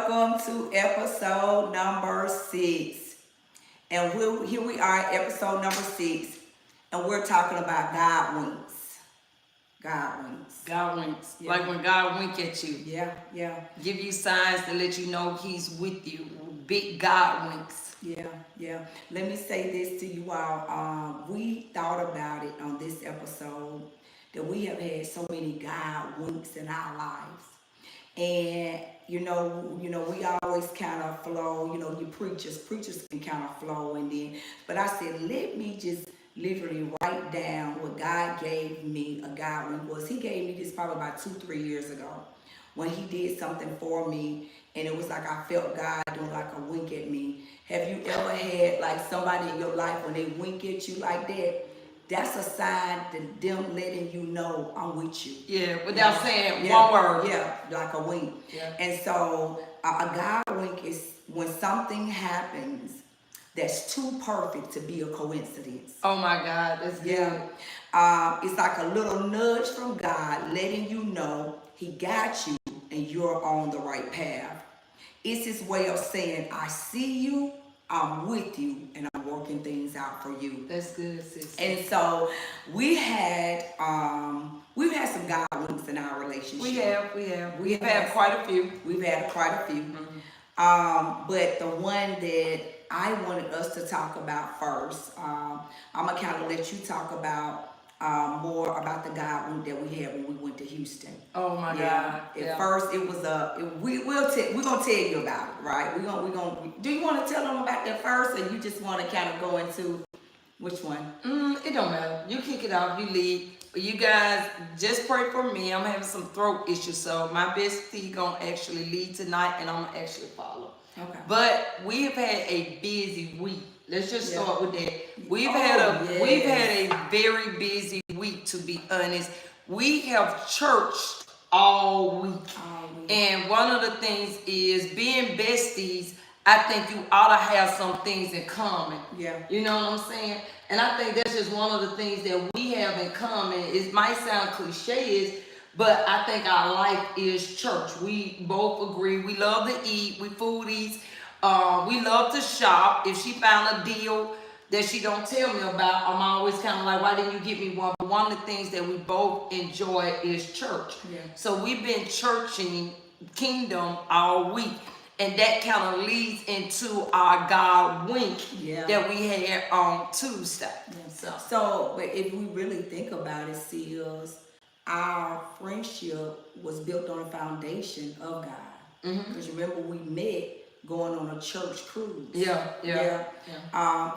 welcome to episode number 6. And here we are at episode number 6, and we're talking about God winks. God winks. God winks. Yeah. Like when God wink at you. Yeah. Give you signs to let you know he's with you. Big God winks. Yeah. Let me say this to you all. We thought about it on this episode that we have had so many God winks in our lives. And you know, we always kind of flow. You know, preachers can kind of flow, and then. But I said, let me just literally write down what God gave me. A God wink was. He gave me this probably about 2-3 years ago, when He did something for me, and it was like I felt God doing like a wink at me. Have you ever had like somebody in your life when they wink at you like that? That's a sign to them letting you know I'm with you. Yeah, without saying one word. Yeah, like a wink. Yeah. And so a God wink is when something happens that's too perfect to be a coincidence. Oh my God, that's good. Yeah. It's like a little nudge from God letting you know He got you and you're on the right path. It's His way of saying, I see you, I'm with you, and I'm working things out for you. That's good, sis. And so we've had some God winks in our relationship. We have. We've had quite a few. We've had quite a few. Mm-hmm. But the one that I wanted us to talk about first, I'm gonna kind of let you talk about more about the God wink that we had when we went to Houston. Oh my God. At first, it was we're gonna tell you about it, right? We're gonna. Do you want to tell them about that first, or you just want to kind of go into which one? It don't matter. You kick it off. You lead. You guys just pray for me. I'm having some throat issues, so my bestie gonna actually lead tonight, and I'm gonna actually follow. Okay. But we have had a busy week. Let's just start with that. We've had a very busy week, to be honest. We have church all week. And one of the things is being besties, I think you ought to have some things in common. Yeah. You know what I'm saying? And I think that's just one of the things that we have in common. It might sound cliche, but I think our life is church. We both agree. We love to eat. We foodies. We love to shop. If she found a deal that she don't tell me about, I'm always kind of like, why didn't you get me one? But one of the things that we both enjoy is church. Yeah. So we've been churching Kingdom all week. And that kind of leads into our God wink that we had on Tuesday. Yeah. So, but if we really think about it, Seals, our friendship was built on a foundation of God. Because remember, we met going on a church cruise. Yeah.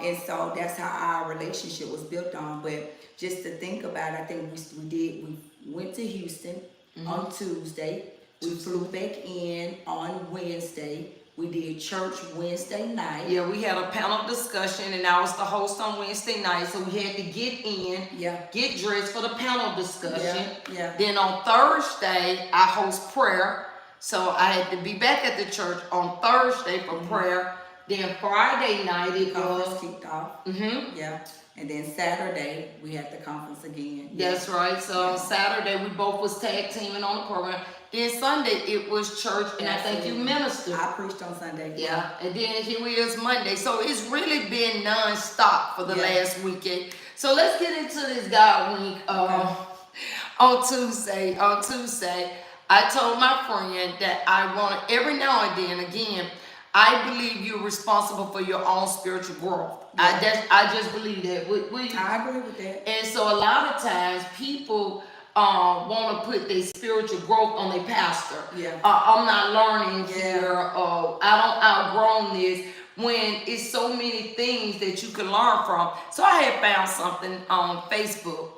And so that's how our relationship was built on. But just to think about it, I think we went to Houston on Tuesday. We flew back in on Wednesday. We did church Wednesday night. Yeah, we had a panel discussion, and I was the host on Wednesday night, so we had to get in, get dressed for the panel discussion. Yeah. Then on Thursday, I host prayer, so I had to be back at the church on Thursday for prayer. Then Friday night, it was kicked off. Yeah. And then Saturday, we had the conference again. That's right. So on Saturday, we both was tag teaming on the program. Then Sunday, it was church, and I think you ministered. I preached on Sunday. Yeah. And then here we is Monday. So it's really been non-stop for the last weekend. So let's get into this God week. On Tuesday, I told my friend that I want to, every now and then, again, I believe you're responsible for your own spiritual growth. I just believe that. I agree with that. And so a lot of times people want to put their spiritual growth on their pastor. I'm not learning here. I don't outgrown this. When it's so many things that you can learn from. So I had found something on Facebook,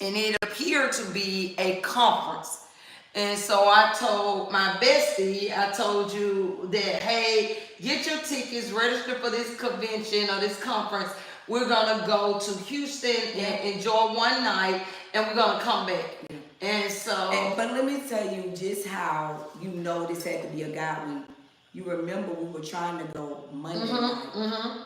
and it appeared to be a conference. And so I told my bestie, I told you that, hey, get your tickets, register for this convention or this conference. We're going to go to Houston and enjoy one night, and we're going to come back. And so... But let me tell you just how you know this had to be a God week. You remember we were trying to go Monday night.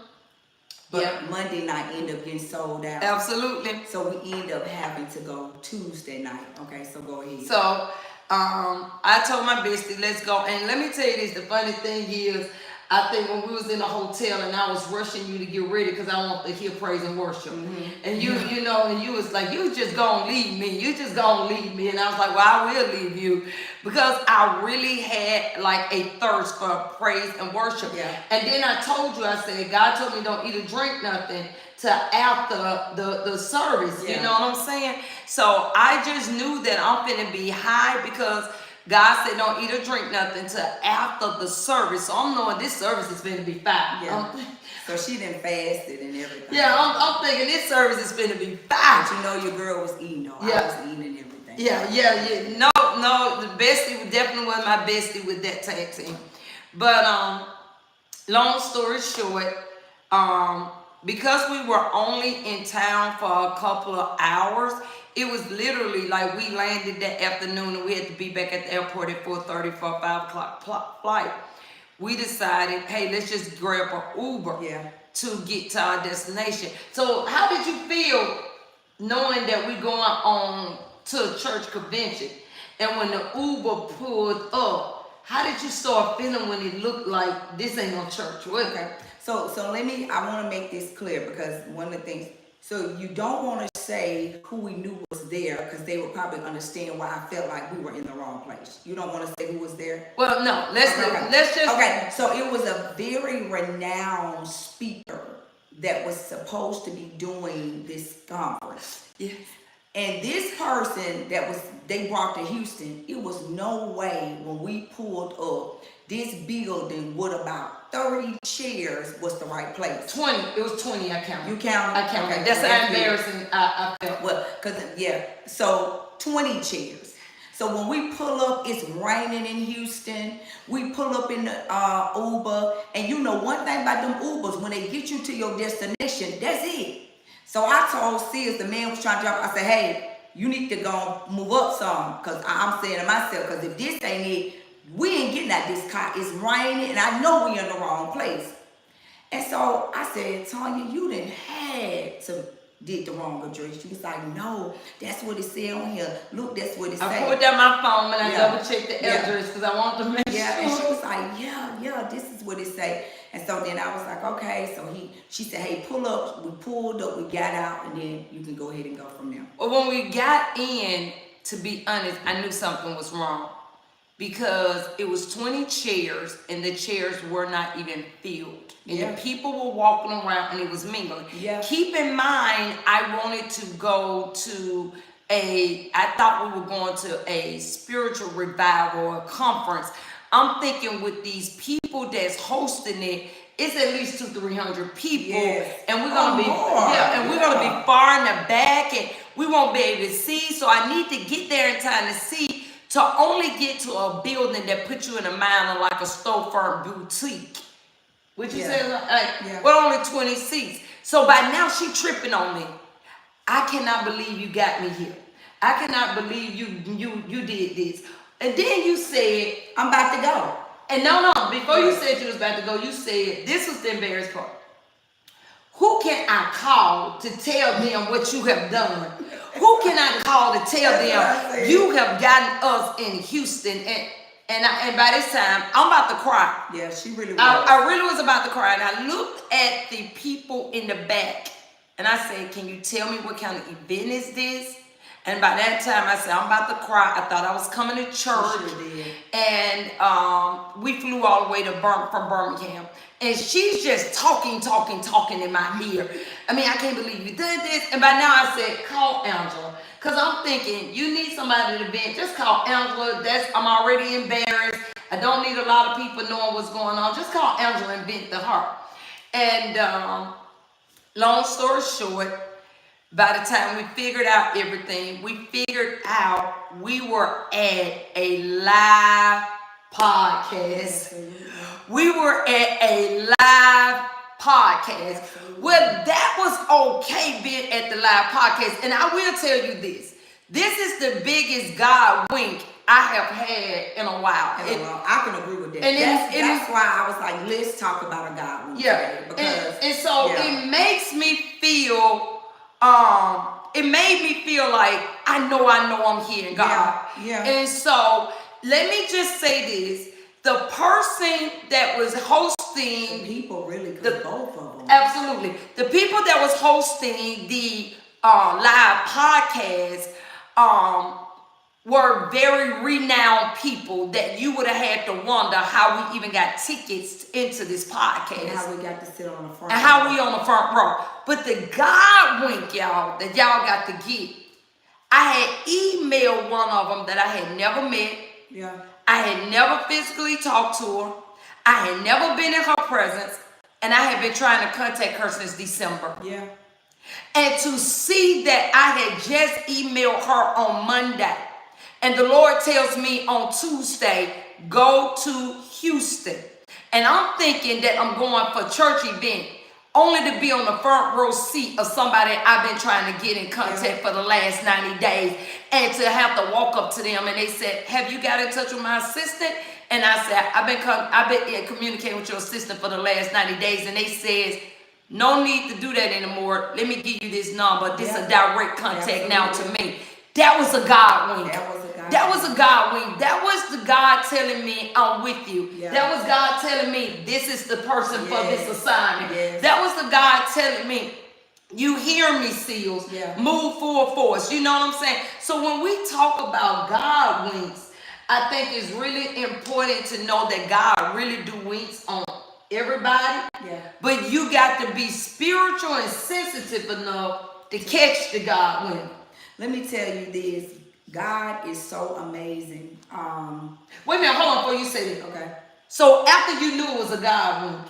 But Monday night ended up getting sold out. Absolutely. So we ended up having to go Tuesday night. Okay, so go ahead. So I told my bestie, let's go. And let me tell you this, the funny thing is, I think when we was in the hotel and I was rushing you to get ready because I want to hear praise and worship. And you know, and you was like, you just gonna leave me. You just gonna leave me. And I was like, well, I will leave you. Because I really had like a thirst for praise and worship. Yeah. And then I told you, I said, God told me don't eat or drink nothing till after the service. Yeah. You know what I'm saying? So I just knew that I'm finna be high because God said don't eat or drink nothing till after the service. So I'm knowing this service is going to be fire. Yeah. So she done fasted and everything. Yeah, I'm thinking this service is going to be fire. But you know your girl was eating though. Yeah. I was eating and everything. Yeah. No, the bestie definitely was my bestie with that tag team. But long story short, because we were only in town for a couple of hours, it was literally like we landed that afternoon and we had to be back at the airport at 4:30 for a 5 o'clock flight. We decided, hey, let's just grab an Uber to get to our destination. So how did you feel knowing that we're going on to a church convention? And when the Uber pulled up, how did you start feeling when it looked like this ain't no church? Okay. So I want to make this clear because one of the things, so you don't want to say who we knew was there because they would probably understand why I felt like we were in the wrong place. You don't want to say who was there? Well, no, let's just. Okay, so it was a very renowned speaker that was supposed to be doing this conference. Yes. And this person they brought to Houston, it was no way when we pulled up, this building with about 30 chairs was the right place. 20. It was 20 I counted. You counted? I counted. Okay. That's how embarrassing I felt. Well, so 20 chairs. So when we pull up, it's raining in Houston. We pull up in the Uber. And you know one thing about them Ubers, when they get you to your destination, that's it. So I told Sis, the man was trying to drive, I said, hey, you need to go move up some. Because I'm saying to myself, because if this ain't it, we ain't getting out this car. It's raining, and I know we in the wrong place. And so I said, Tanya, you done had to did the wrong address. She was like, no, that's what it said on here. Look, that's what it said. I pulled down my phone and I double checked the address because I wanted to make sure. Yeah, and she was like, yeah, this is what it say. And so then I was like, okay. So she said, hey, pull up. We pulled up, we got out, and then you can go ahead and go from there. Well, when we got in, to be honest, I knew something was wrong. Because it was 20 chairs and the chairs were not even filled. And the people were walking around and it was mingling. Yeah. Keep in mind, I wanted to go to I thought we were going to a spiritual revival or a conference. I'm thinking with these people that's hosting it, it's at least 200-300 people. Yes. And we're gonna we're gonna be far in the back and we won't be able to see. So I need to get there in time to see. To only get to a building that puts you in a mind of like a storefront boutique. Which you say, well, only 20 seats. So by now she tripping on me. I cannot believe you got me here. I cannot believe you did this. And then you said, I'm about to go. And no, before you said you was about to go, you said, this was the embarrassing part. Who can I call to tell them what you have done? Who can I call to tell them you have gotten us in Houston? And by this time, I'm about to cry. Yeah, she really was. I really was about to cry. And I looked at the people in the back and I said, can you tell me what kind of event is this? And by that time, I said, I'm about to cry. I thought I was coming to church. Sure did. And we flew all the way from Birmingham. And she's just talking in my ear. I mean, I can't believe you did this. And by now I said, call Angela. Because I'm thinking, you need somebody to vent. Just call Angela. I'm already embarrassed. I don't need a lot of people knowing what's going on. Just call Angela and vent to her. And long story short, by the time we figured out everything, we figured out we were at a live podcast. We were at a live podcast. Well, that was okay being at the live podcast. And I will tell you this. This is the biggest God wink I have had in a while. I can agree with that. And that's why I was like, let's talk about a God wink today. Because, and so it makes me feel, it made me feel like I know I'm hearing God. Yeah. And so let me just say this. The person that was hosting, the people really, both of them. Absolutely. The people that was hosting the live podcast were very renowned people that you would have had to wonder how we even got tickets into this podcast. And how we got to sit on the front row. And how we on the front row. But the God wink, y'all, that y'all got to get. I had emailed one of them that I had never met. Yeah. I had never physically talked to her. I had never been in her presence. And I had been trying to contact her since December. Yeah. And to see that I had just emailed her on Monday. And the Lord tells me on Tuesday, go to Houston. And I'm thinking that I'm going for a church event, only to be on the front row seat of somebody I've been trying to get in contact for the last 90 days. And to have to walk up to them and they said, have you got in touch with my assistant? And I said, I've been communicating with your assistant for the last 90 days. And they said, no need to do that anymore. Let me give you this number. This is a direct contact now to me. That was a God wink. That was a God wink. That was the God telling me, I'm with you. Yeah. That was God telling me, this is the person for this assignment. Yes. That was the God telling me, you hear me, Seals. Yeah. Move forward for us. You know what I'm saying? So when we talk about God winks, I think it's really important to know that God really do winks on everybody. Yeah. But you got to be spiritual and sensitive enough to catch the God wink. Let me tell you this. God is so amazing. Wait a minute, hold on before you say that. Okay. So after you knew it was a God wink,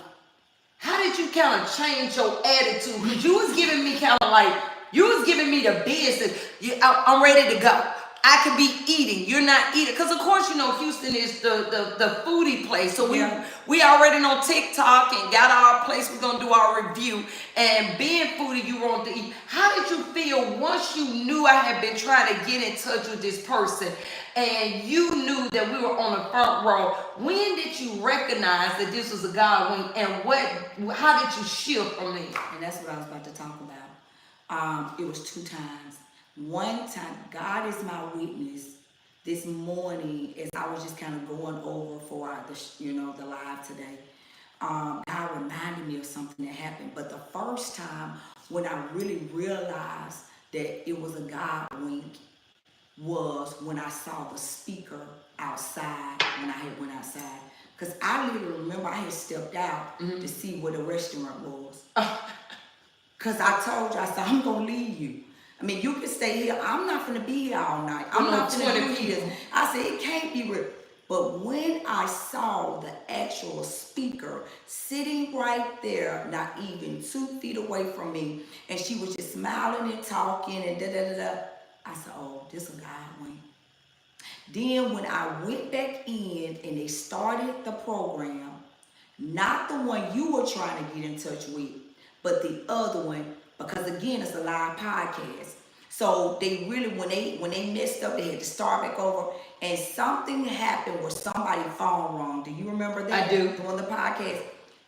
how did you kind of change your attitude? Because you was giving me kind of like, you was giving me the business. I'm ready to go. I could be eating. You're not eating. Because, of course, you know, Houston is the foodie place. So we already know TikTok and got our place. We're going to do our review. And being foodie, you want to eat. How did you feel once you knew I had been trying to get in touch with this person and you knew that we were on the front row? When did you recognize that this was a God wink? And how did you shift from it? And that's what I was about to talk about. It was 2 times. One time, God is my witness. This morning, as I was just kind of going over for the live today, God reminded me of something that happened. But the first time when I really realized that it was a God wink was when I saw the speaker outside when I had went outside. Because I literally remember I had stepped out to see where the restaurant was. Because I told you, I said, I'm going to leave you. I mean, you can stay here. I'm not going to be here all night. I'm not going to do this. I said, it can't be real. But when I saw the actual speaker sitting right there, not even 2 feet away from me, and she was just smiling and talking and da-da-da-da, I said, oh, this is a God wink. Then when I went back in and they started the program, not the one you were trying to get in touch with, but the other one, because again, it's a live podcast. So they really, when they messed up, they had to start back over, and something happened where somebody phone wrong. Do you remember that? I do. During the podcast,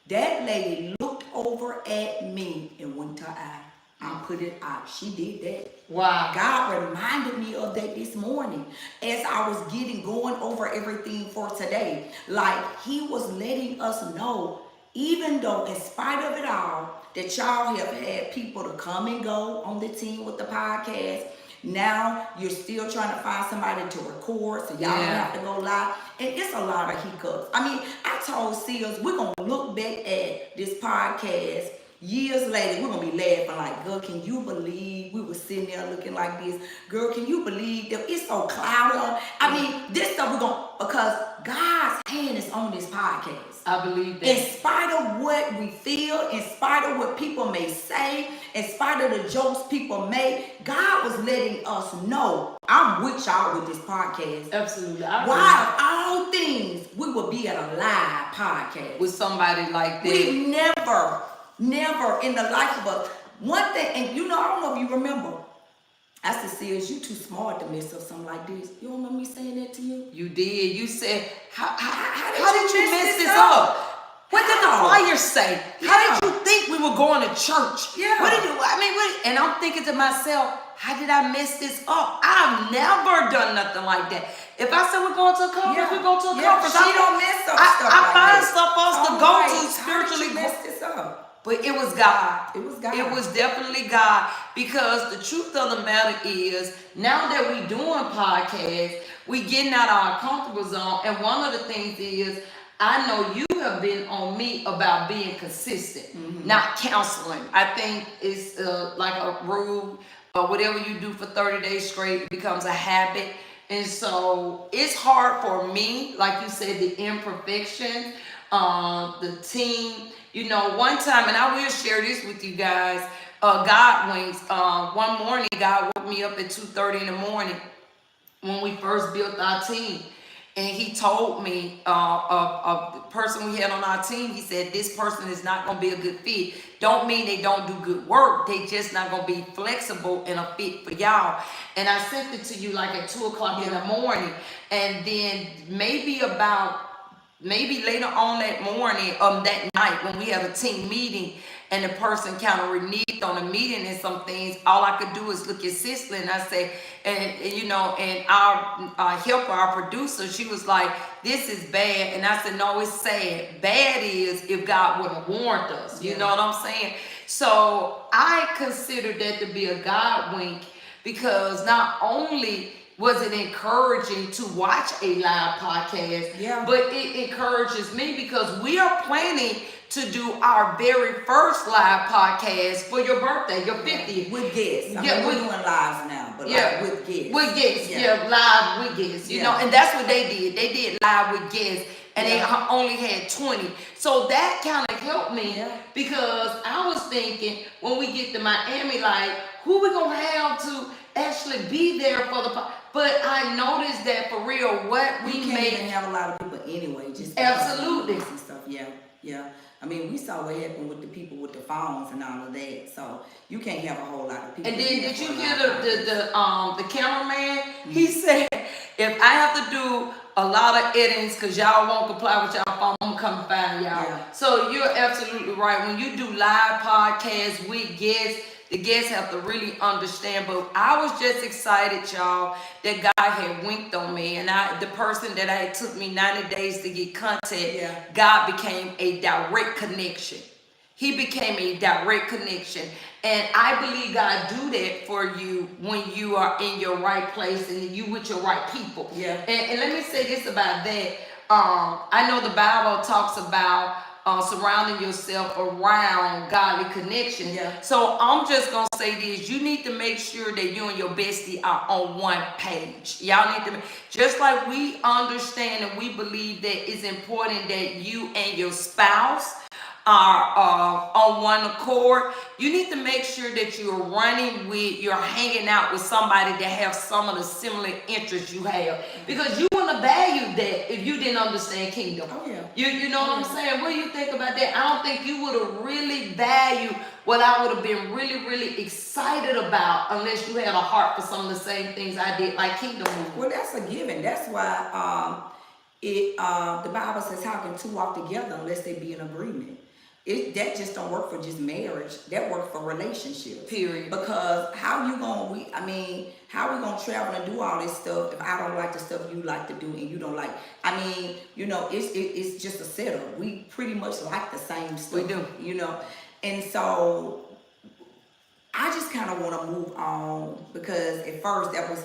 that lady looked over at me and went to her eye. I put it out. She did that. Wow. God reminded me of that this morning as I was going over everything for today. Like he was letting us know, even though in spite of it all, that y'all have had people to come and go on the team with the podcast. Now you're still trying to find somebody to record so y'all don't have to go live. And it's a lot of hiccups. I mean, I told Seals, we're going to look back at this podcast years later. We're going to be laughing like, girl, can you believe we were sitting there looking like this? Girl, can you believe that it's so cloudy? I mean, this stuff we're going to, because God's hand is on this podcast. I believe that. In spite of what we feel, in spite of what people may say, in spite of the jokes people make, God was letting us know, I'm with y'all with this podcast. Absolutely. Why of all things, we would be at a live podcast. With somebody like that. We never in the life of us. One thing, and I don't know if you remember, I said, Seals, you too smart to mess up something like this. You don't remember me saying that to you? You did. You said, how did you mess this up? What did the flyer say? How did you think we were going to church? Yeah. And I'm thinking to myself, how did I mess this up? I've never done nothing like that. If I said we're going to a conference, we're going to a conference. She don't mess up stuff I like find that. stuff for us to go to spiritually. How did you mess this up? But it was God. It was God. It was definitely God. Because the truth of the matter is, now that we doing podcasts, we getting out of our comfortable zone. And one of the things is, I know you have been on me about being consistent, not counseling. I think it's like a rule, or whatever you do for 30 days straight, it becomes a habit. And so it's hard for me, like you said, the imperfection, the team. You know, one time, and I will share this with you guys, God winks. One morning, God woke me up at 2:30 in the morning when we first built our team. And he told me, the person we had on our team, he said, this person is not going to be a good fit. Don't mean they don't do good work. They just not going to be flexible and a fit for y'all. And I sent it to you like at 2 o'clock in the morning. And then maybe later on that morning, that night when we had a team meeting, and the person kind of reneged on the meeting and some things, all I could do is look at Cicely and I say, and you know, and our helper, our producer, she was like, this is bad. And I said, no, it's sad. Bad is if God would have warned us. You know what I'm saying? So I consider that to be a God wink, because not only was it encouraging to watch a live podcast, but it encourages me because we are planning to do our very first live podcast for your birthday, your 50th. With guests. I mean, we're doing lives now, but like with guests. With guests, live with guests, you know, and that's what they did. They did live with guests, and they only had 20. So that kind of helped me because I was thinking when we get to Miami, like, who we going to have to actually be there for the podcast? But I noticed that for real, what we can't even have a lot of people anyway. Just absolutely and stuff. Yeah. I mean, we saw what happened with the people with the phones and all of that. So you can't have a whole lot of people. And then did you hear the cameraman? He said, if I have to do a lot of editings because y'all won't comply with y'all phone, I'm gonna come find y'all. So you're absolutely right. When you do live podcasts with guests, the guests have to really understand. But I was just excited, y'all, that God had winked on me. And the person that took me 90 days to get contact, God became a direct connection. He became a direct connection. And I believe God do that for you when you are in your right place and you with your right people. And let me say this about that. I know the Bible talks about surrounding yourself around godly connection. So I'm just gonna say this: you need to make sure that you and your bestie are on one page. Y'all need to, just like we understand and we believe that it's important that you and your spouse are on one accord. You need to make sure that you're hanging out with somebody that have some of the similar interests you have, because you wouldn't have valued that if you didn't understand kingdom. You know what I'm saying? What do you think about that? I don't think you would have really valued what I would have been really, really excited about unless you had a heart for some of the same things I did, like kingdom movement. Well, that's a given. That's why the Bible says, how can two walk together unless they be in agreement? That just don't work for just marriage. That works for relationships. Period. Because how we gonna travel and do all this stuff if I don't like the stuff you like to do and you don't like? I mean, you know, it's just a setup. We pretty much like the same stuff. We do. You know, and so I just kind of want to move on, because at first that was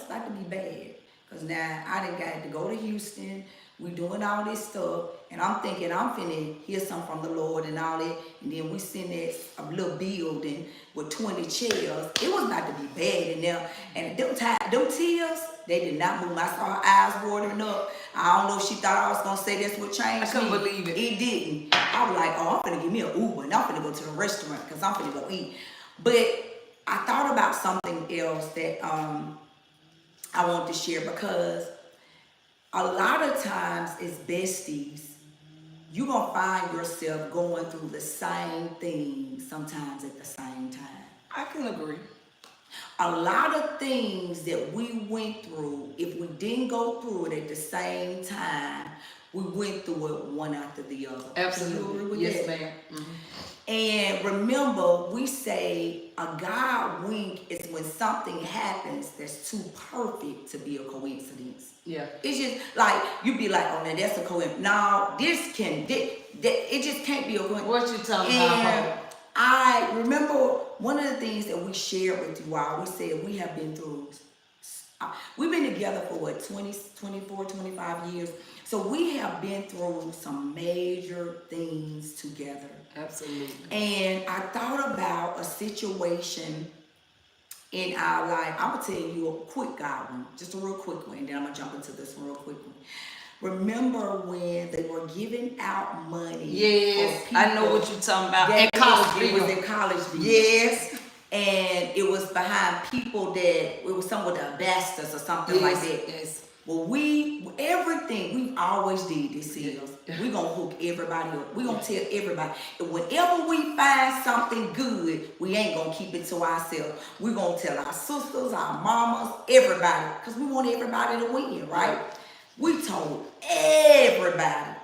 like to be bad. Because now I done got to go to Houston. We doing all this stuff, and I'm thinking I'm finna hear something from the Lord and all that, and then we send that a little building with 20 chairs. It was not to be bad in there, and them tears, they did not move. I saw her eyes watering up. I don't know if she thought I was gonna say that's what changed me. I couldn't believe it. It didn't. I was like, oh, I'm finna give me an Uber, and I'm finna go to the restaurant because I'm finna go eat. But I thought about something else that I want to share, because a lot of times as besties, you're going to find yourself going through the same thing sometimes at the same time. I can agree. A lot of things that we went through, if we didn't go through it at the same time, We went through it one after the other. Absolutely. Can you agree with yes, that? ma'am. And remember, we say a God wink is when something happens that's too perfect to be a coincidence. Yeah. It's just like, you be like, oh, now that's a coincidence. No, it just can't be a coincidence. What you talking and about? I remember one of the things that we shared with you all, we said we have been through, we've been together for what, 20, 24, 25 years. So we have been through some major things together. Absolutely. And I thought about a situation in our life. I'm going to tell you a quick God one, just a real quick one, and then I'm going to jump into this one real quick one. Remember when they were giving out money? Yes, I know what you're talking about. It Collegeville. was in Collegeville. Yes. And it was behind people that, it was some with the ambassadors or something like that. Yes. Well, everything we always did this is, we gonna hook everybody up. We gonna tell everybody. And whenever we find something good, we ain't gonna keep it to ourselves. We gonna tell our sisters, our mamas, everybody, because we want everybody to win, right? We told everybody.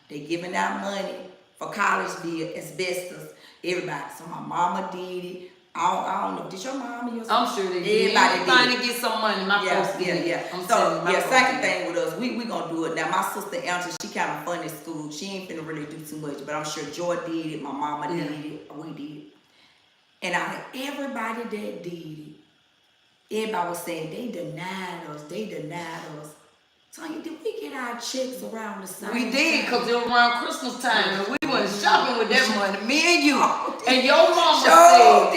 They giving out money for Collegeville, asbestos, everybody. So my mama did it. I don't know. Did your mama use? I'm sure they did. Everybody trying did. to get some money. My folks did. Yeah. So second thing with us, we gonna do it. Now my sister Angela, she kind of fun in school. She ain't finna really do too much, but I'm sure Joy did it. My mama did it. We did it. And out of everybody that did it, everybody was saying they denied us. They denied us. Tanya, did we get our checks around the same We did, time? because it was around Christmas time, and we went shopping with that money. Me and you. And your mama said,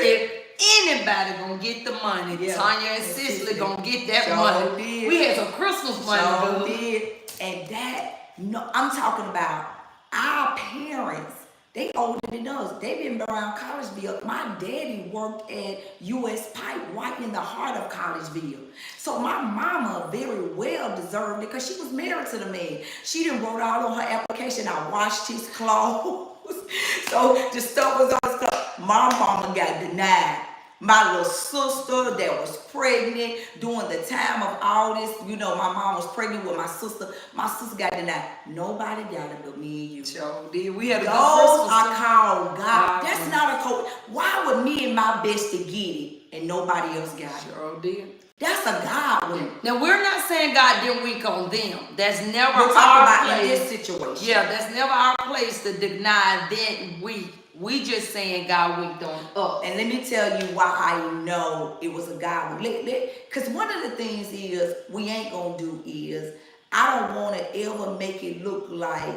if anybody gonna get the money, Tanya and Cicely gonna get that money. We had some Christmas money. And that, no, I'm talking about our parents. They older than us. They been around Collegeville. My daddy worked at U.S. Pipe right in the heart of Collegeville. So my mama very well deserved it because she was married to the man. She done wrote out on her application, I washed his clothes. So the stuff was on his clothes. My mama got denied. My little sister that was pregnant during the time of all this, you know, my mom was pregnant with my sister. My sister got denied. Nobody got it but me and you. Sure did. We had a Those good are called God. That's not a code. Why would me and my bestie get it and nobody else got it? Sure did. That's a God wink. Now we're not saying God didn't wink on them. That's never We're talking our about place. in this situation. Yeah, that's never our place to deny that we just saying God winked on us. And let me tell you why I know it was a God wink. Because one of the things is we ain't gonna do is I don't want to ever make it look like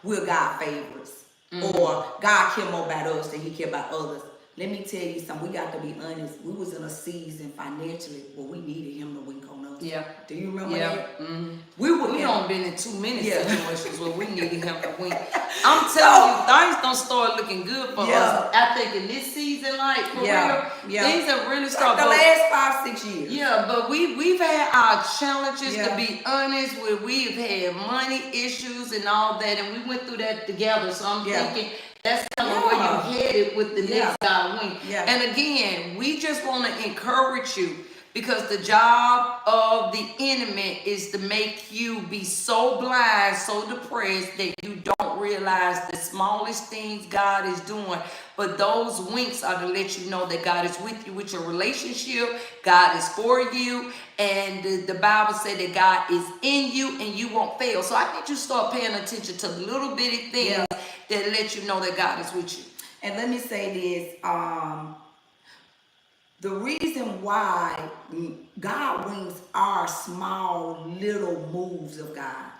we're God favorites or God care more about us than He care about others. Let me tell you something. We got to be honest. We was in a season financially where we needed Him to wink on us. Yeah. Do you remember that? Mm-hmm. We don't been in too many situations where we needed Him to wink. I'm telling you, things don't start looking good for us. I think in this season, like for real, things have really started. Like the last 5-6 years. Yeah, but we've had our challenges. To be honest, where we've had money issues and all that, and we went through that together. So I'm thinking. That's kind of where you headed with the next God wink. And again, we just want to encourage you because the job of the enemy is to make you be so blind, so depressed that you don't realize the smallest things God is doing. But those winks are to let you know that God is with you with your relationship. God is for you. And the Bible said that God is in you and you won't fail. So I need you to start paying attention to the little bitty things that let you know that God is with you. And let me say this. The reason why God wings are small little moves of God.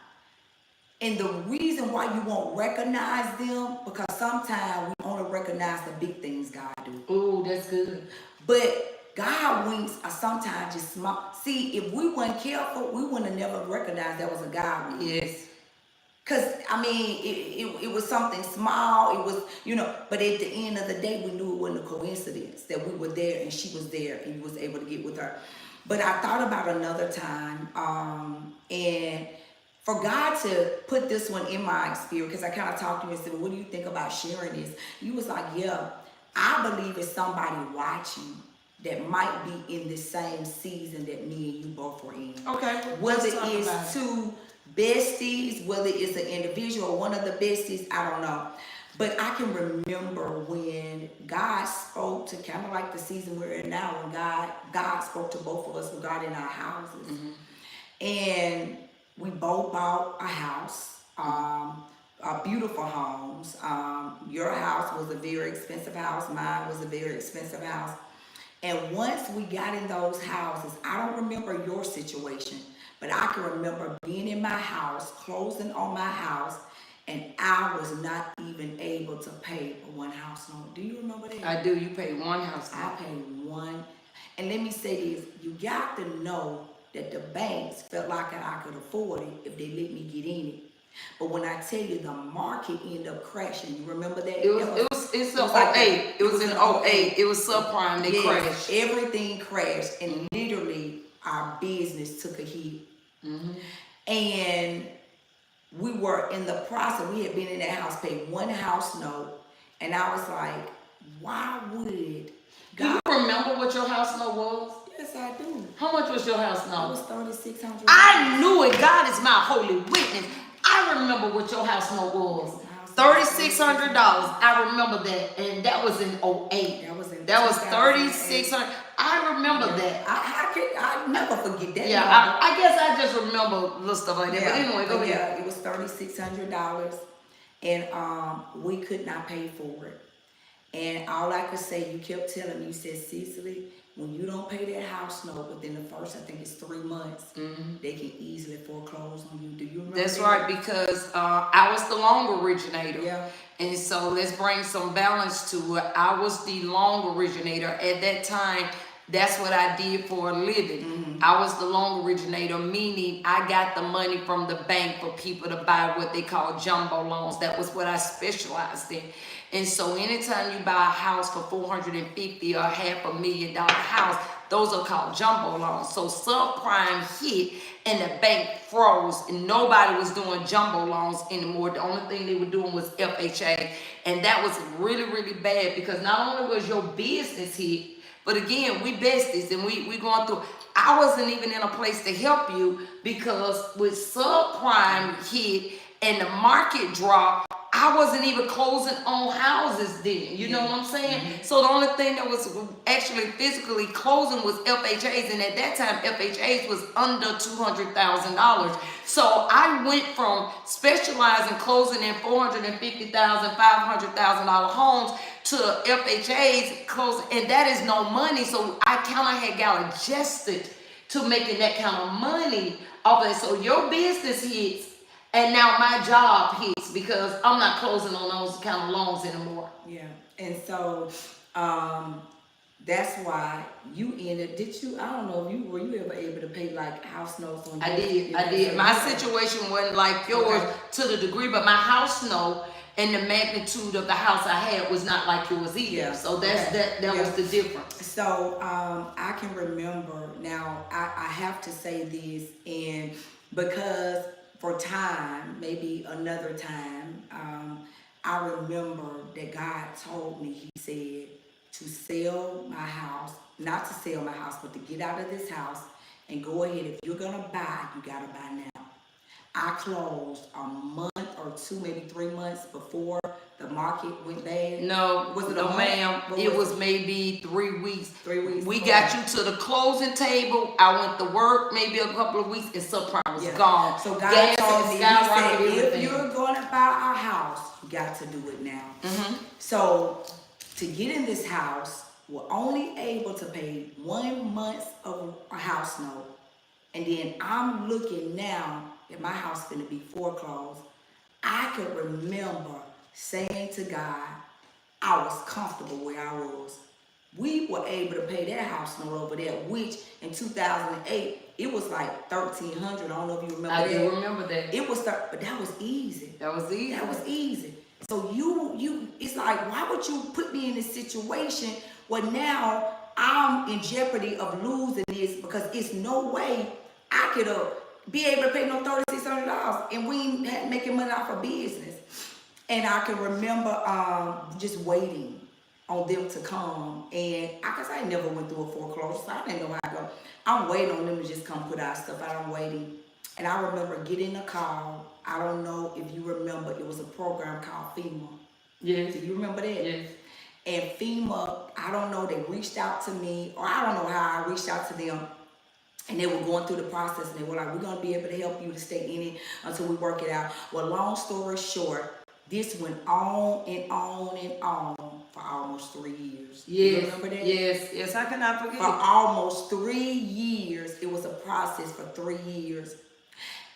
And the reason why you won't recognize them, because sometimes we only recognize the big things God do. Oh, that's good. But God winks are sometimes just small. See, if we weren't careful, we wouldn't have never recognized that was a God wink. Yes. Because, I mean, it was something small. It was, you know, but at the end of the day, we knew it wasn't a coincidence that we were there and she was there and you was able to get with her. But I thought about another time, and for God to put this one in my spirit, because I kind of talked to you and said, well, what do you think about sharing this? You was like, yeah, I believe it's somebody watching that might be in the same season that me and you both were in. Okay. Whether it's to besties, whether it's an individual or one of the besties, I don't know. But I can remember when God spoke to, kind of like the season we're in now, when God spoke to both of us regarding our houses. And we both bought a house, beautiful homes. Your house was a very expensive house. Mine was a very expensive house. And once we got in those houses, I don't remember your situation, but I can remember being in my house, closing on my house, and I was not even able to pay for one house loan. Do you remember that? I do. You paid one house loan. I paid one. And let me say this, you got to know that the banks felt like I could afford it if they let me get in it. But when I tell you the market ended up crashing, you remember that? It was in 08. It was in 08. It was subprime. They crashed. Everything crashed, and literally our business took a hit. And we were in the process. We had been in that house, paid one house note, and I was like, why would God? Do you remember what your house note was? Yes, I do. How much was your house note? It was $3,600. I knew it. God is my holy witness. I remember what your house note was. $3,600. I remember that, and that was in 08. That was $3,600. I remember that. I never forget that. Yeah, I guess I just remember little stuff like that. Yeah, but anyway, go ahead. Yeah, it was $3,600, and we could not pay for it. And all I could say, you kept telling me, you said, Cecily, when you don't pay that house note within the first, I think it's 3 months, they can easily foreclose on you. Do you remember That's that? right, because I was the loan originator. Yeah. And so let's bring some balance to it. I was the loan originator. At that time, that's what I did for a living. I was the loan originator, meaning I got the money from the bank for people to buy what they call jumbo loans. That was what I specialized in. And so anytime you buy a house for $450,000 or $500,000 house, those are called jumbo loans. So subprime hit and the bank froze, and nobody was doing jumbo loans anymore. The only thing they were doing was FHA. And that was really, really bad, because not only was your business hit, but again, we besties, and we going through. I wasn't even in a place to help you, because with subprime hit and the market drop, I wasn't even closing on houses then. You know what I'm saying? So the only thing that was actually physically closing was FHAs, and at that time, FHAs was under $200,000. So I went from specializing closing in $450,000, $500,000 homes to FHAs closing, and that is no money. So I kind of had got adjusted to making that kind of money off of it. So your business hits, and now my job hits, because I'm not closing on those kind of loans anymore. Yeah, and so that's why you ended. Did you? I don't know if were you ever able to pay like house notes on? I did. My situation wasn't like yours to the degree, but my house note and the magnitude of the house I had was not like yours either. Yeah. So that was the difference. So I can remember now. I have to say this, and because for time, maybe another time, I remember that God told me, he said, to sell my house, not to sell my house, but to get out of this house and go ahead. If you're going to buy, you got to buy now. I closed a month or two, maybe 3 months before the market went bad. No, was it no, ma'am. It was maybe 3 weeks. 3 weeks. We got you to the closing table. I went to work maybe a couple of weeks, and subprime was gone. So God told me, he said, if you're going to buy a house, you got to do it now. So to get in this house, we're only able to pay 1 month of a house note. And then I'm looking now at my house going to be foreclosed. I can remember saying to God, I was comfortable where I was. We were able to pay that house note over there, which in 2008, it was like $1,300. I don't know if you remember that. I do remember that. It was, but that was easy. That was easy. That was easy. So you, it's like, why would you put me in this situation where now I'm in jeopardy of losing this, because it's no way I could be able to pay no $3,600, and we ain't making money off of business. And I can remember just waiting on them to come, and I never went through a foreclosure, so I didn't know how to go. I'm waiting on them to just come put our stuff out. I'm waiting, And I remember getting a call. I don't know if you remember, it was a program called FEMA. Yes. Do you remember that? Yes. And FEMA, I don't know, they reached out to me, or I don't know how I reached out to them. And they were going through the process, and they were like, we're going to be able to help you to stay in it until we work it out. Well, long story short, this went on and on and on for almost 3 years. Yes. You remember that? Yes. Yes, I cannot forget. For almost 3 years. It was a process for 3 years.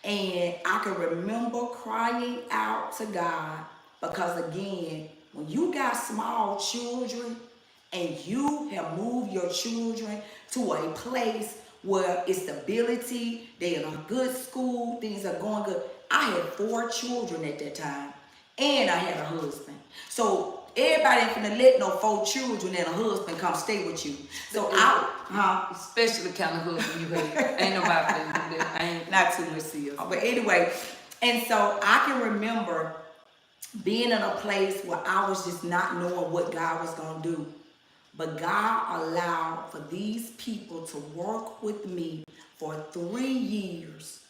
And I can remember crying out to God because, again, when you got small children and you have moved your children to a place where it's stability, they're in a good school, things are going good. I had 4 children at that time, and I had a husband. So everybody ain't finna let no 4 children and a husband come stay with you. So especially the kind of husband you had. Ain't nobody finna do that. Ain't not too much serious. But anyway, and so I can remember being in a place where I was just not knowing what God was gonna do. But God allowed for these people to work with me for 3 years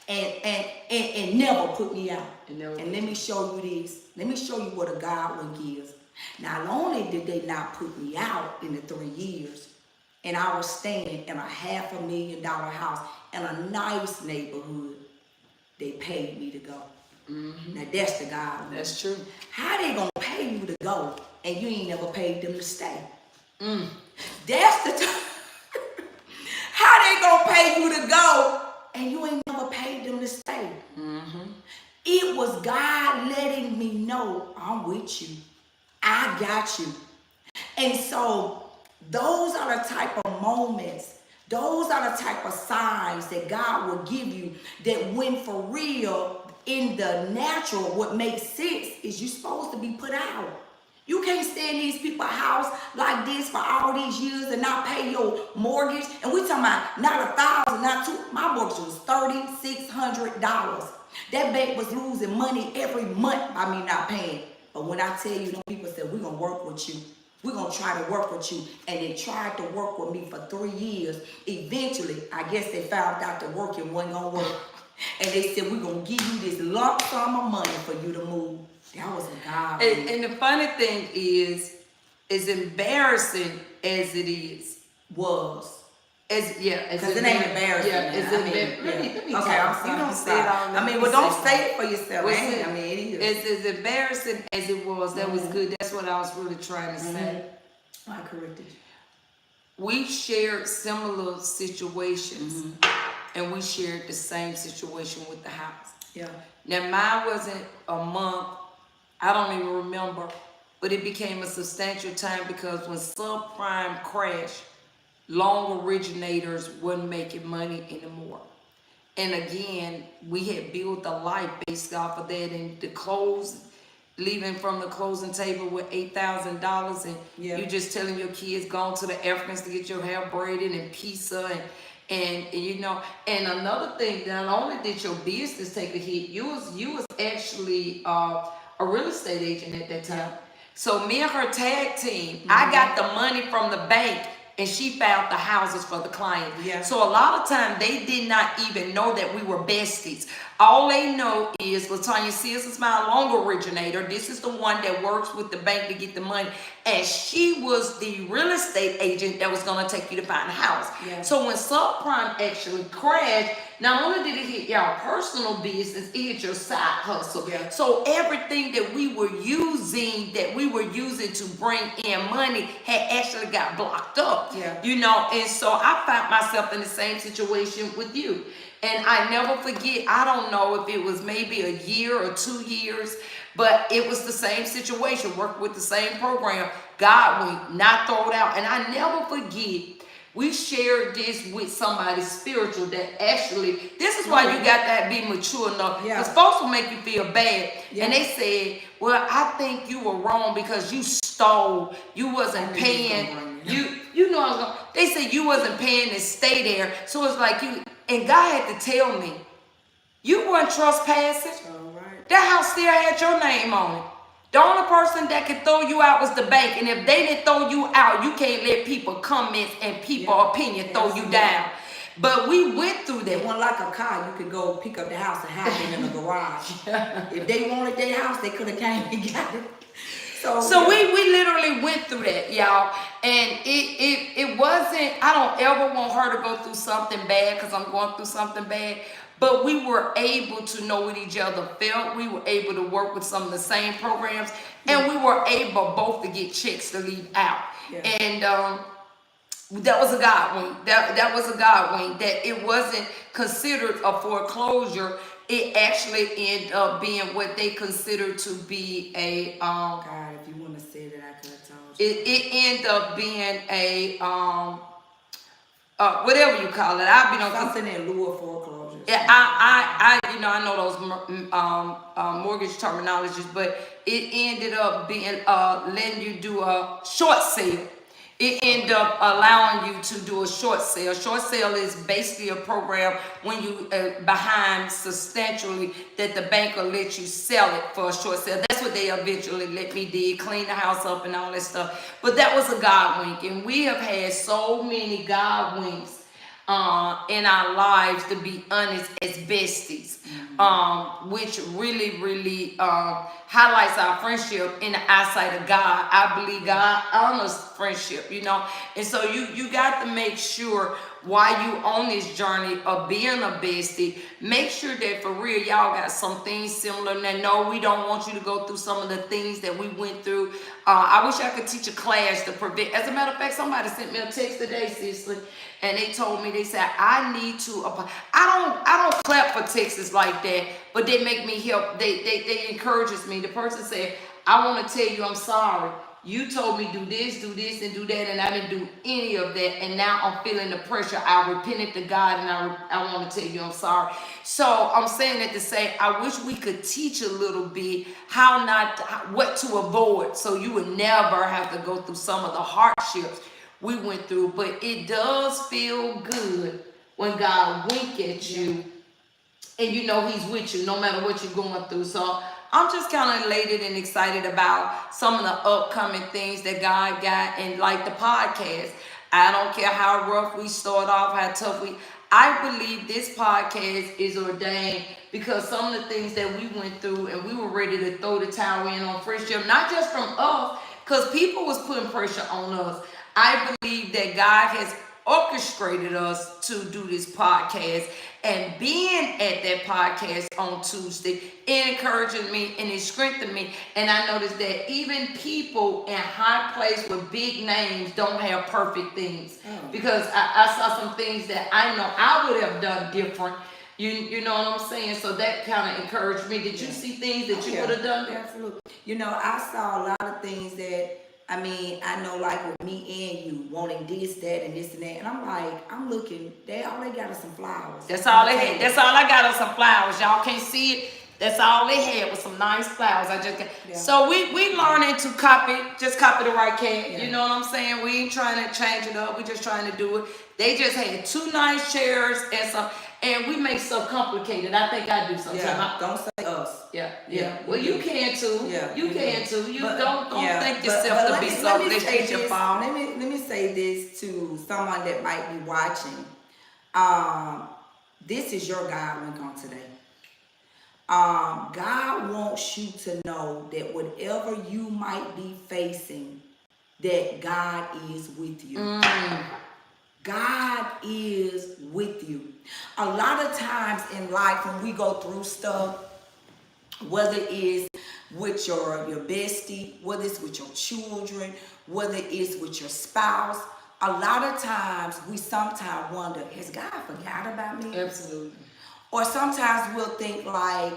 and never put me out. And let me show you this. Let me show you what a God will give. Not only did they not put me out in the 3 years, and I was staying in a $500,000 house in a nice neighborhood, they paid me to go. Mm-hmm. Now that's the God. That's true. How they gonna pay you to go and you ain't never paid them to stay? That's the how they gonna pay you to go and you ain't never paid them to stay? Mm-hmm. It was God letting me know, I'm with you. I got you. And so those are the type of moments, those are the type of signs that God will give you, that when for real, in the natural, what makes sense is you're supposed to be put out. You can't stay in these people's house like this for all these years and not pay your mortgage. And we talking about not $1,000, not $2,000. My mortgage was $3,600. That bank was losing money every month by me not paying. But when I tell you, them people said, we're going to work with you. We're going to try to work with you. And they tried to work with me for 3 years. Eventually, I guess they found out the working wasn't going to work. And they said, we're going to give you this lump sum of money for you to move. That was a God. And the funny thing is, as embarrassing as it is, because it ain't embarrassing. Yeah, okay, I'm sorry. You don't say it all. I mean, well, don't say it for yourself. I mean, it is. As embarrassing as it was, that was good. That's what I was really trying to say. I corrected you. We shared similar situations, and we shared the same situation with the house. Yeah. Now, mine wasn't a month. I don't even remember, but it became a substantial time because when subprime crashed, loan originators wasn't making money anymore. And again, we had built a life based off of that, and the close, leaving from the closing table with $8,000, and you just telling your kids going to the Africans to get your hair braided and pizza and you know. And another thing, not only did your business take a hit, you was actually a real estate agent at that time. So me and her tag team, I got the money from the bank and she found the houses for the client. Yeah. So a lot of time they did not even know that we were besties. All they know is LaTanya Sears is my loan originator. This is the one that works with the bank to get the money. And she was the real estate agent that was going to take you to find a house. Yeah. So when subprime actually crashed, not only did it hit y'all personal business, it hit your side hustle. Yeah. So everything that we were using to bring in money had actually got blocked up. Yeah. You know, and so I found myself in the same situation with you. And I never forget, I don't know if it was maybe a year or 2 years, but it was the same situation, worked with the same program. God will not throw it out. And I never forget, we shared this with somebody spiritual that actually, this is why you got to be mature enough. Because folks will make you feel bad. Yeah. And they said, well, I think you were wrong because you stole. You wasn't paying. You know I was going to. They said you wasn't paying to stay there. So it's like you, and God had to tell me, you weren't trespassing. All right. That house still had your name on it. The only person that could throw you out was the bank. And if they didn't throw you out, you can't let people comments and people opinion throw you down. But we went through that. It wasn't like a car. You could go pick up the house and hide it in the garage. If they wanted their house, they could have came and got it. So we literally went through that, y'all. And it wasn't, I don't ever want her to go through something bad because I'm going through something bad. But we were able to know what each other felt. We were able to work with some of the same programs. And we were able both to get checks to leave out. Yeah. And that was a God wink. That was a God wink. That it wasn't considered a foreclosure. It actually ended up being what they considered to be a God, if you want to say that, I could have told you. It ended up being a whatever you call it. I be something in lieu of foreclosure. Yeah, I know those mortgage terminologies, but it ended up being letting you do a short sale. It ended up allowing you to do a short sale. Short sale is basically a program when you behind substantially that the bank will let you sell it for a short sale. That's what they eventually let me do, clean the house up and all that stuff. But that was a God wink, and we have had so many God winks in our lives, to be honest, as besties, which really, really highlights our friendship in the eyesight of God. I believe God honors friendship, and so you got to make sure while you on this journey of being a bestie, make sure that for real y'all got some things similar. Now, no, we don't want you to go through some of the things that we went through. I wish I could teach a class to prevent. As a matter of fact, somebody sent me a text today, Cicely, and they told me, they said, I need to, I don't clap for texts like that, but they make me help. They encourages me. The person said, I want to tell you I'm sorry. You told me do this, and do that, and I didn't do any of that, and now I'm feeling the pressure. I repented to God, and I want to tell you I'm sorry. So I'm saying that to say, I wish we could teach a little bit what to avoid, so you would never have to go through some of the hardships we went through. But it does feel good when God wink at you, and you know He's with you no matter what you're going through. So I'm just kind of elated and excited about some of the upcoming things that God got, and like the podcast. I don't care how rough we start off, how tough I believe this podcast is ordained because some of the things that we went through, and we were ready to throw the towel in on friendship, not just from us, because people was putting pressure on us. I believe that God has orchestrated us to do this podcast, and being at that podcast on Tuesday, it encouraged me and it strengthened me. And I noticed that even people in high place with big names don't have perfect things, because I saw some things that I know I would have done different. You know what I'm saying? So that kind of encouraged me. Did you see things that you would have done? Absolutely. I saw a lot of things that, I know, like with me and you wanting this, that, and this and that. And I'm looking, all they got is some flowers. That's all they had. That's all I got is some flowers. Y'all can't see it. That's all they had was some nice flowers. So we learning to copy the right cat. Yeah. You know what I'm saying? We ain't trying to change it up. We just trying to do it. They just had 2 nice chairs and we make stuff complicated. I think I do sometimes. Yeah. Don't say us. Yeah. Well, you can too. Yeah. You can too. You don't think yourself to be something that you fall. Let me say this to someone that might be watching. This is your God wink on today. God wants you to know that whatever you might be facing, that God is with you. God is with you. A lot of times in life when we go through stuff, whether it's with your bestie, whether it's with your children, whether it's with your spouse, a lot of times we sometimes wonder, has God forgot about me? Absolutely. Or sometimes we'll think like,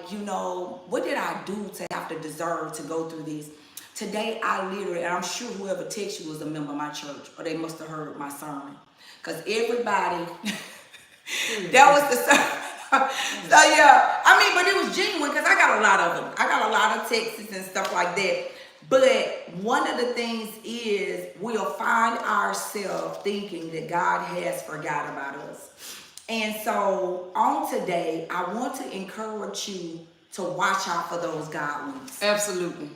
what did I do to have to deserve to go through this? Today, I literally, and I'm sure whoever texted you was a member of my church, or they must have heard my sermon. Because everybody, that was the sermon. So yeah, but it was genuine because I got a lot of them. I got a lot of texts and stuff like that. But one of the things is we'll find ourselves thinking that God has forgot about us. And so on today, I want to encourage you to watch out for those God winks. Absolutely.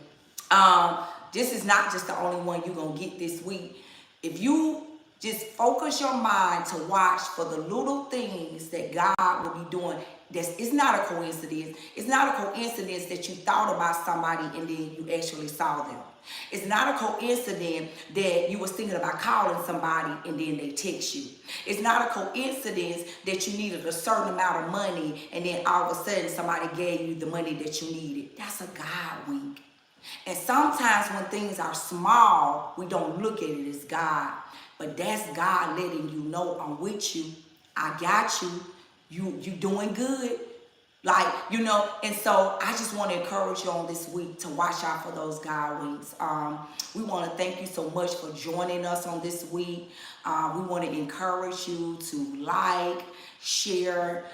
This is not just the only one you're going to get this week. If you Just focus your mind to watch for the little things that God will be doing. It's not a coincidence. It's not a coincidence that you thought about somebody and then you actually saw them. It's not a coincidence that you was thinking about calling somebody and then they text you. It's not a coincidence that you needed a certain amount of money and then all of a sudden somebody gave you the money that you needed. That's a God wink. And sometimes when things are small, we don't look at it as God. But that's God letting you know, I'm with you. I got you. You doing good. Like, you know, and so I just want to encourage you on this week to watch out for those God winks. We want to thank you so much for joining us on this week. We want to encourage you to like, share,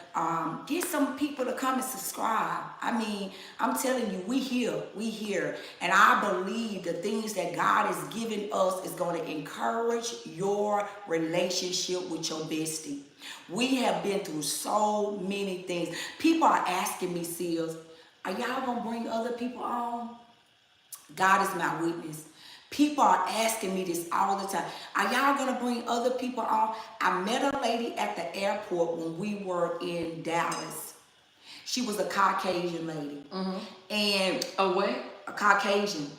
get some people to come and subscribe. I mean, I'm telling you, we here. And I believe the things that God is giving us is going to encourage your relationship with your bestie. We have been through so many things. People are asking me, Seals, are y'all going to bring other people on? God is my witness. People are asking me this all the time. Are y'all going to bring other people on? I met a lady at the airport when we were in Dallas. She was a Caucasian lady. Mm-hmm. And what? A Caucasian.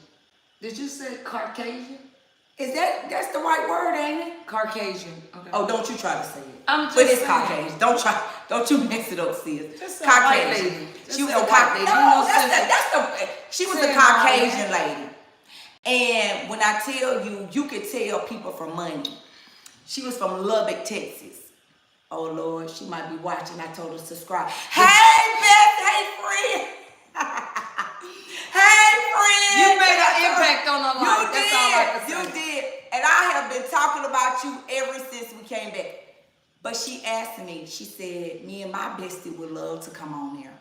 Did you say Caucasian? That's the right word, ain't it? Caucasian. Okay. Oh, don't you try to say it. I'm just but it's saying. Caucasian. Don't you mix it up, sis. Just Caucasian. She was a Caucasian. She was a Caucasian lady. And when I tell you, you could tell people from money. She was from Lubbock, Texas. Oh Lord, she might be watching. I told her to subscribe. Hey, Beth. Hey, friend. Hey, friend. You made an impact on her life. That's all I can say. You did. And I have been talking about you ever since we came back. But she asked me, she said, me and my bestie would love to come on there.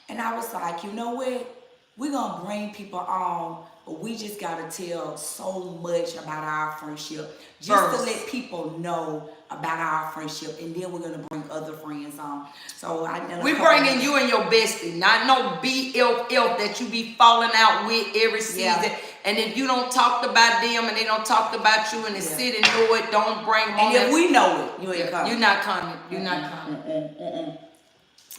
And I was like, you know what? We're going to bring people on, but we just got to tell so much about our friendship. Just to let people know about our friendship. And then we're going to bring other friends on. So we're bringing you and your bestie, not no BFF that you be falling out with every season. Yeah. And if you don't talk about them and they don't talk about you and they sit and know it, don't bring them on. And if we know it, you ain't coming. You're not coming. You're not coming.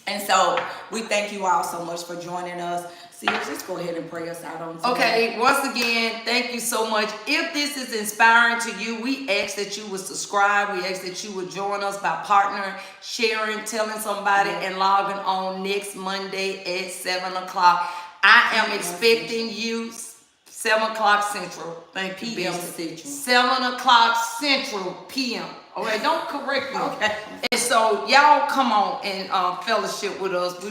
And so we thank you all so much for joining us. See, just go ahead and pray us out on today. Okay, once again, thank you so much. If this is inspiring to you, we ask that you would subscribe. We ask that you would join us by partnering, sharing, telling somebody, and logging on next Monday at 7 o'clock. I am expecting you 7 o'clock Central. Thank you, PM Central. 7 o'clock Central PM. Okay, don't correct me. Okay. And so y'all come on and fellowship with us.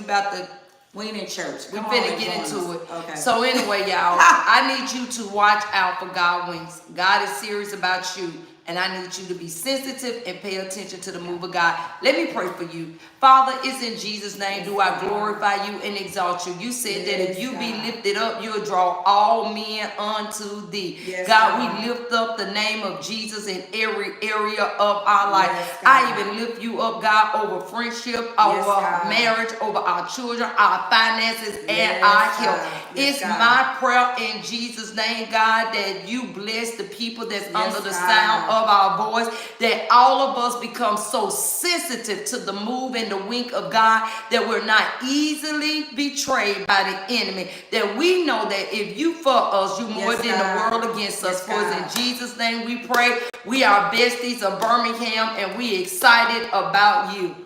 We in church. We finna get into it. Okay. So anyway, y'all, I need you to watch out for God winks. God is serious about you. And I need you to be sensitive and pay attention to the move of God. Let me pray for you. Father, it's in Jesus' name do I glorify you and exalt you. You said that if you be lifted up, you'll draw all men unto thee. Yes, God, we lift up the name of Jesus in every area of our life. Yes, I even lift you up, God, over friendship, over marriage, over our children, our finances, and our health. It's my prayer in Jesus' name, God, that you bless the people that's under the sound of our voice, that all of us become so sensitive to the move and the wink of God that we're not easily betrayed by the enemy, that we know that if you for us, you more than the world against us. For in Jesus' name we pray. We are besties of Birmingham and we excited about you.